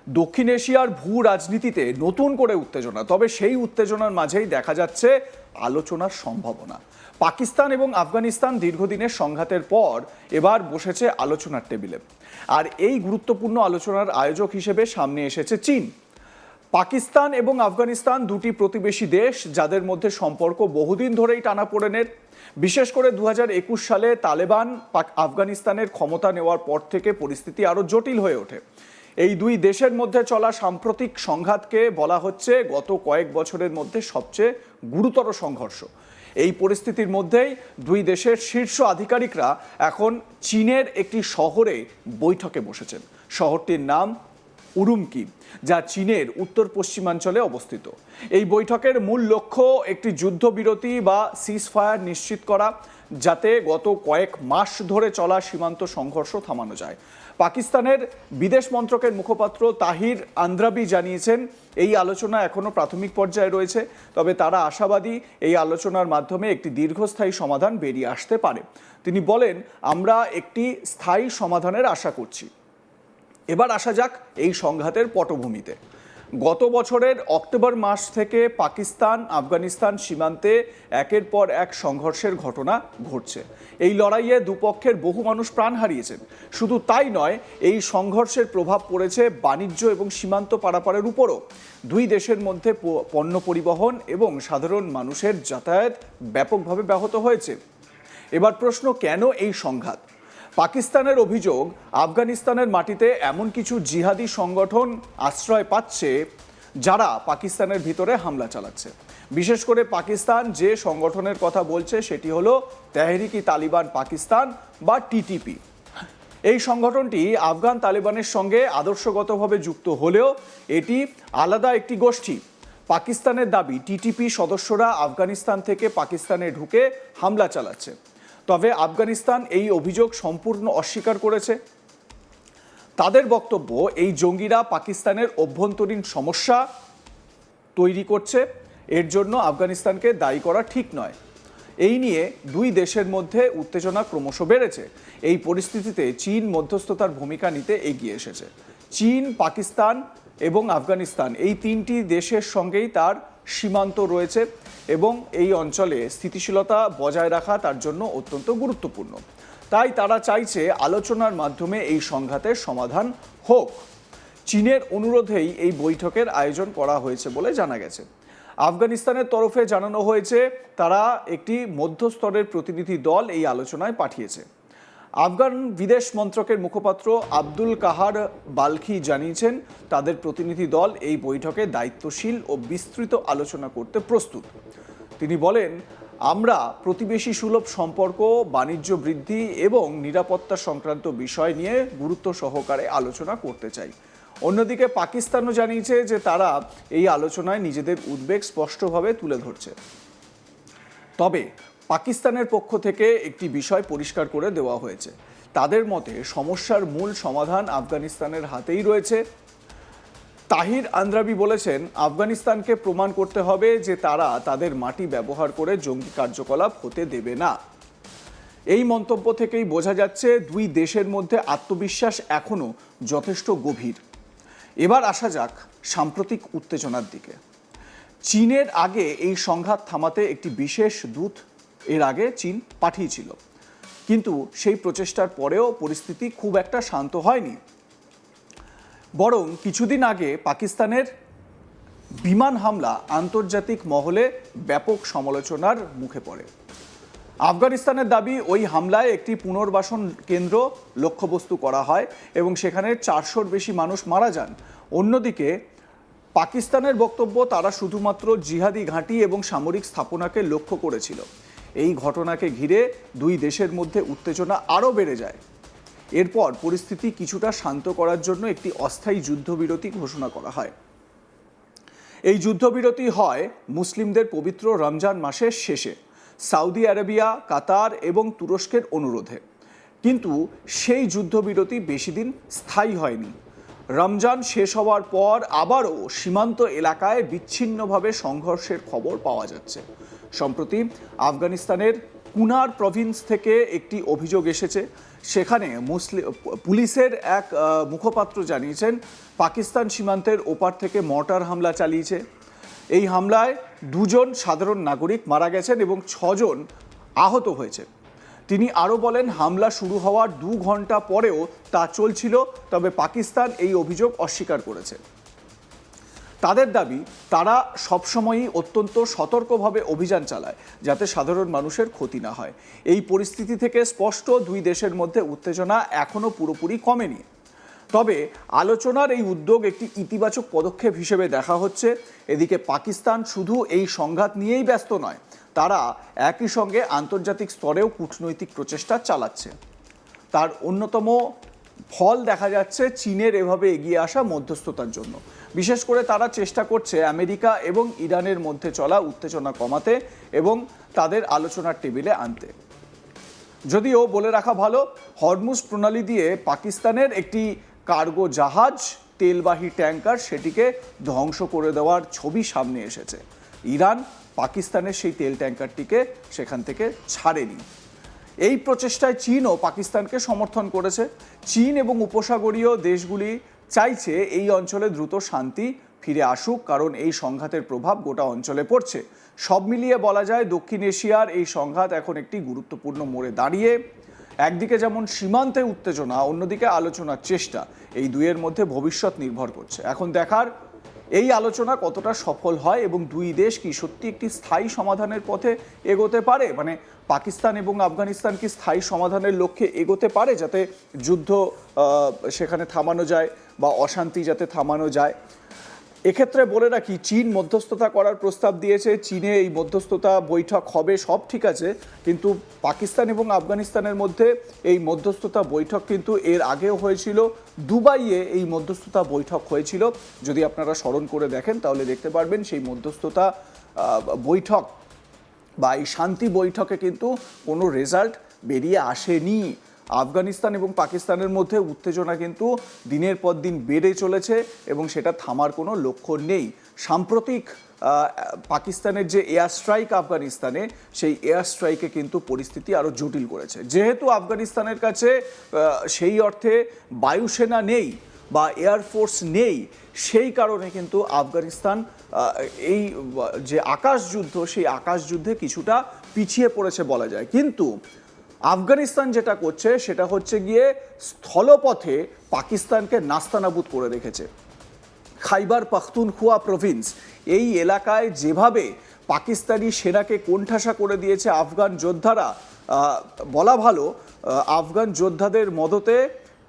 দক্ষিণ এশিয়ার ভূ রাজনীতিতে নতুন করে উত্তেজনা, তবে সেই উত্তেজনার মাঝেই দেখা যাচ্ছে আলোচনার সম্ভাবনা। পাকিস্তান এবং আফগানিস্তান দীর্ঘদিনের সংঘাতের পর এবার বসেছে আলোচনার টেবিলে, আর এই গুরুত্বপূর্ণ আলোচনার আয়োজক হিসেবে সামনে এসেছে চীন। পাকিস্তান এবং আফগানিস্তান দুটি প্রতিবেশী দেশ, যাদের মধ্যে সম্পর্ক বহুদিন ধরেই টানাপোড়েনের। বিশেষ করে 2021 সালে তালেবান আফগানিস্তানের ক্ষমতা নেওয়ার পর থেকে পরিস্থিতি আরও জটিল হয়ে ওঠে। এই দুই দেশের মধ্যে চলা সাম্প্রতিক সংঘাতকে বলা হচ্ছে গত কয়েক বছরের মধ্যে সবচেয়ে গুরুতর সংঘর্ষ। এই পরিস্থিতির মধ্যেই দুই দেশের শীর্ষ আধিকারিকরা এখন চীনের একটি শহরে বৈঠকে বসেছেন। শহরটির নাম উরুমকি, যা চীনের উত্তর পশ্চিমাঞ্চলে অবস্থিত। এই বৈঠকের মূল লক্ষ্য একটি যুদ্ধবিরতি বা সিজফায়ার নিশ্চিত করা, যাতে গত কয়েক মাস ধরে চলা সীমান্ত সংঘর্ষ থামানো যায়। পাকিস্তানের বিদেশ মন্ত্রকের মুখপাত্র তাহির আন্দ্রাবি জানিয়েছেন, এই আলোচনা এখনো প্রাথমিক পর্যায়ে রয়েছে, তবে তারা আশাবাদী এই আলোচনার মাধ্যমে একটি দীর্ঘস্থায়ী সমাধান বেরিয়ে আসতে পারে। তিনি বলেন, আমরা একটি স্থায়ী সমাধানের আশা করছি। এবার আসা যাক এই সংঘাতের পটভূমিতে। গত বছরের অক্টোবর মাস থেকে পাকিস্তান আফগানিস্তান সীমান্তে একের পর এক সংঘর্ষের ঘটনা ঘটছে। এই লড়াইয়ে দুপক্ষের বহু মানুষ প্রাণ হারিয়েছেন। শুধু তাই নয়, এই সংঘর্ষের প্রভাব পড়েছে বাণিজ্য এবং সীমান্ত পারাপারের উপরও। দুই দেশের মধ্যে পণ্য পরিবহন এবং সাধারণ মানুষের যাতায়াত ব্যাপকভাবে ব্যাহত হয়েছে। এবার প্রশ্ন, কেন এই সংঘাত? পাকিস্তানের অভিযোগ, আফগানিস্তানের মাটিতে এমন কিছু জিহাদি সংগঠন আশ্রয় পাচ্ছে যারা পাকিস্তানের ভিতরে হামলা চালাচ্ছে। বিশেষ করে পাকিস্তান যে সংগঠনের কথা বলছে সেটি হলো তেহরিক-ই-তালিবান পাকিস্তান বা টিটিপি। এই সংগঠনটি আফগান তালিবানের সঙ্গে আদর্শগতভাবে যুক্ত হলেও এটি আলাদা একটি গোষ্ঠী। পাকিস্তানের দাবি, টিটিপি সদস্যরা আফগানিস্তান থেকে পাকিস্তানে ঢুকে হামলা চালাচ্ছে। তবে আফগানিস্তান এই অভিযোগ সম্পূর্ণ অস্বীকার করেছে। তাদের বক্তব্য, এই জঙ্গিরা পাকিস্তানের অভ্যন্তরীণ সমস্যা তৈরি করছে, এর জন্য আফগানিস্তানকে দায়ী করা ঠিক নয়। এই নিয়ে দুই দেশের মধ্যে উত্তেজনা ক্রমশ বেড়েছে। এই পরিস্থিতিতে চীন মধ্যস্থতার ভূমিকা নিতে এগিয়ে এসেছে। চীন, পাকিস্তান এবং আফগানিস্তান এই তিনটি দেশের সঙ্গেই তার সীমান্ত রয়েছে এবং এই অঞ্চলে স্থিতিশীলতা বজায় রাখা তার জন্য অত্যন্ত গুরুত্বপূর্ণ। তাই তারা চাইছে আলোচনার মাধ্যমে এই সংঘাতের সমাধান হোক। চীনের অনুরোধেই এই বৈঠকের আয়োজন করা হয়েছে বলে জানা গেছে। আফগানিস্তানের তরফে জানানো হয়েছে তারা একটি মধ্যস্তরের প্রতিনিধি দল এই আলোচনায় পাঠিয়েছে। আফগান বিদেশ মন্ত্রকের মুখপাত্র আব্দুল কাহার বালখি জানিয়েছেন, তাদের প্রতিনিধি দল এই বৈঠকে দায়িত্বশীল ও বিস্তৃত আলোচনা করতে প্রস্তুত। তিনি বলেন, আমরা প্রতিবেশী সুলভ সম্পর্ক, বাণিজ্য বৃদ্ধি এবং নিরাপত্তা সংক্রান্ত বিষয় নিয়ে গুরুত্ব সহকারে আলোচনা করতে চাই। অন্যদিকে পাকিস্তানও জানিয়েছে যে তারা এই আলোচনায় নিজেদের উদ্বেগ স্পষ্টভাবে তুলে ধরছে। তবে পাকিস্তানের পক্ষ থেকে একটি বিষয় পরিষ্কার করে দেওয়া হয়েছে। তাদের মতে সমস্যার মূল সমাধান আফগানিস্তানের হাতেই রয়েছে। তাহির আন্দ্রাবি বলেছেন, আফগানিস্তানকে প্রমাণ করতে হবে যে তারা তাদের মাটি ব্যবহার করে জঙ্গি কার্যকলাপ হতে দেবে না। এই মন্তব্য থেকেই বোঝা যাচ্ছে দুই দেশের মধ্যে আত্মবিশ্বাস এখনও যথেষ্ট গভীর। এবার আসা যাক সাম্প্রতিক উত্তেজনার দিকে। চীনের আগে এই সংঘাত থামাতে একটি বিশেষ দূত এর আগে চীন পাঠিয়েছিল, কিন্তু সেই প্রচেষ্টার পরেও পরিস্থিতি খুব একটা শান্ত হয়নি। বরং কিছুদিন আগে পাকিস্তানের বিমান হামলা আন্তর্জাতিক মহলে ব্যাপক সমালোচনার মুখে পড়ে। আফগানিস্তানের দাবি, ওই হামলায় একটি পুনর্বাসন কেন্দ্র লক্ষ্যবস্তু করা হয় এবং সেখানে 400-র বেশি মানুষ মারা যান। অন্যদিকে পাকিস্তানের বক্তব্য, তারা শুধুমাত্র জিহাদি ঘাঁটি এবং সামরিক স্থাপনাকে লক্ষ্য করেছিল। এই ঘটনাকে ঘিরে দুই দেশের মধ্যে উত্তেজনা আরও বেড়ে যায়। এরপর পরিস্থিতি কিছুটা শান্ত করার জন্য একটি অস্থায়ী যুদ্ধবিরতি ঘোষণা করা হয়। এই যুদ্ধবিরতি হয় মুসলিমদের পবিত্র রমজান মাসের শেষে সৌদি আরবিয়া, কাতার এবং তুরস্কের অনুরোধে। কিন্তু সেই যুদ্ধবিরতি বেশি দিন স্থায়ী হয়নি। রমজান শেষ হওয়ার পর আবারও সীমান্ত এলাকায় বিচ্ছিন্নভাবে সংঘর্ষের খবর পাওয়া যাচ্ছে। সম্প্রতি আফগানিস্তানের কুনার প্রভিন্স থেকে একটি অভিযোগ এসেছে। সেখানে পুলিশের এক মুখপাত্র জানিয়েছেন পাকিস্তান সীমান্তের ওপার থেকে মর্টার হামলা চালিয়েছে। এই হামলায় 2 জন সাধারণ নাগরিক মারা গেছেন এবং 6 জন আহত হয়েছে। তিনি আরও বলেন, হামলা শুরু হওয়ার 2 ঘন্টা পরেও তা চলছিল, তবে পাকিস্তান এই অভিযোগ অস্বীকার করেছে। তাদের দাবি, তারা সবসময়ই অত্যন্ত সতর্কভাবে অভিযান চালায় যাতে সাধারণ মানুষের ক্ষতি না হয়। এই পরিস্থিতি থেকে স্পষ্ট 2 দেশের মধ্যে উত্তেজনা এখনও পুরোপুরি কমেনি। তবে আলোচনার এই উদ্যোগ একটি ইতিবাচক পদক্ষেপ হিসেবে দেখা হচ্ছে। এদিকে পাকিস্তান শুধু এই সংঘাত নিয়েই ব্যস্ত নয়, তারা একই সঙ্গে আন্তর্জাতিক স্তরেও কূটনৈতিক প্রচেষ্টা চালাচ্ছে। তার অন্যতম ফল দেখা যাচ্ছে চীনের এভাবে এগিয়ে আসা মধ্যস্থতার জন্য। বিশেষ করে তারা চেষ্টা করছে আমেরিকা এবং ইরানের মধ্যে চলা উত্তেজনা কমাতে এবং তাদের আলোচনার টেবিলে আনতে। যদিও বলে রাখা ভালো, হরমুজ প্রণালী দিয়ে পাকিস্তানের একটি কার্গো জাহাজ, তেলবাহী ট্যাঙ্কার, সেটিকে ধ্বংস করে দেওয়ার ছবি সামনে এসেছে। ইরান পাকিস্তানের সেই তেল ট্যাঙ্কারটিকে সেখান থেকে ছাড়েনি। এই প্রচেষ্টায় চীনও পাকিস্তানকে সমর্থন করেছে। চীন এবং উপসাগরীয় দেশগুলি চাইছে এই অঞ্চলে দ্রুত শান্তি ফিরে আসুক, কারণ এই সংঘাতের প্রভাব গোটা অঞ্চলে পড়ছে। সব মিলিয়ে বলা যায় দক্ষিণ এশিয়ার এই সংঘাত এখন একটি গুরুত্বপূর্ণ মোড়ে দাঁড়িয়ে। একদিকে যেমন সীমান্তে উত্তেজনা, অন্যদিকে আলোচনার চেষ্টা, এই দুইয়ের মধ্যে ভবিষ্যৎ নির্ভর করছে। এখন দেখার এই আলোচনা কতটা সফল হয় এবং 2 দেশ কি সত্যি একটি স্থায়ী সমাধানের পথে এগোতে পারে, মানে পাকিস্তান এবং আফগানিস্তান কি স্থায়ী সমাধানের লক্ষ্যে এগোতে পারে, যাতে যুদ্ধ সেখানে থামানো যায় বা অশান্তি যাতে থামানো যায়। এক্ষেত্রে বলে রাখি, চীন মধ্যস্থতা করার প্রস্তাব দিয়েছে। চীনে এই মধ্যস্থতা বৈঠক হবে, সব ঠিক আছে, কিন্তু পাকিস্তান এবং আফগানিস্তানের মধ্যে এই মধ্যস্থতা বৈঠক কিন্তু এর আগেও হয়েছিল। দুবাইয়ে এই মধ্যস্থতা বৈঠক হয়েছিল। যদি আপনারা স্মরণ করে দেখেন তাহলে দেখতে পারবেন সেই মধ্যস্থতা বৈঠক বা এই শান্তি বৈঠকে কিন্তু কোনো রেজাল্ট বেরিয়ে আসেনি। আফগানিস্তান এবং পাকিস্তানের মধ্যে উত্তেজনা কিন্তু দিনের পর দিন বেড়ে চলেছে এবং সেটা থামার কোনো লক্ষণ নেই। সাম্প্রতিক পাকিস্তানের যে এয়ার স্ট্রাইক আফগানিস্তানে, সেই এয়ার স্ট্রাইকে কিন্তু পরিস্থিতি আরও জটিল করেছে। যেহেতু আফগানিস্তানের কাছে সেই অর্থে বায়ুসেনা নেই বা এয়ারফোর্স নেই, সেই কারণে কিন্তু আফগানিস্তান এই যে আকাশযুদ্ধ, সেই আকাশযুদ্ধে কিছুটা পিছিয়ে পড়েছে বলা যায়। কিন্তু আফগানিস্তান যেটা করছে সেটা হচ্ছে গিয়ে স্থলপথে পাকিস্তানকে নাস্তানাবুদ করে রেখেছে। খাইবার পাখতুনখোয়া প্রভিন্স, এই এলাকায় যেভাবে পাকিস্তানি সেনাকে কোণঠাসা করে দিয়েছে আফগান যোদ্ধারা, বলা ভালো আফগান যোদ্ধাদের মদতে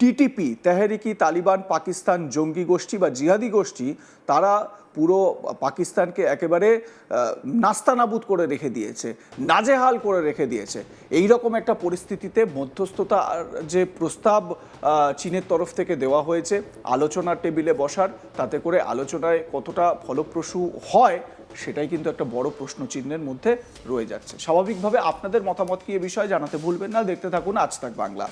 টিটিপি, তেহরিকি তালিবান পাকিস্তান জঙ্গি গোষ্ঠী বা জিহাদি গোষ্ঠী, তারা পুরো পাকিস্তানকে একেবারে নাস্তানাবুদ করে রেখে দিয়েছে, নাজেহাল করে রেখে দিয়েছে। এই রকম একটা পরিস্থিতিতে মধ্যস্থতার যে প্রস্তাব চীনের তরফ থেকে দেওয়া হয়েছে আলোচনার টেবিলে বসার, তাতে করে আলোচনায় কতটা ফলপ্রসূ হয় সেটাই কিন্তু একটা বড় প্রশ্নচিহ্নের মধ্যে রয়ে যাচ্ছে। স্বাভাবিকভাবে আপনাদের মতামত কি এ বিষয়ে জানাতে ভুলবেন না। দেখতে থাকুন আজ তাক বাংলা।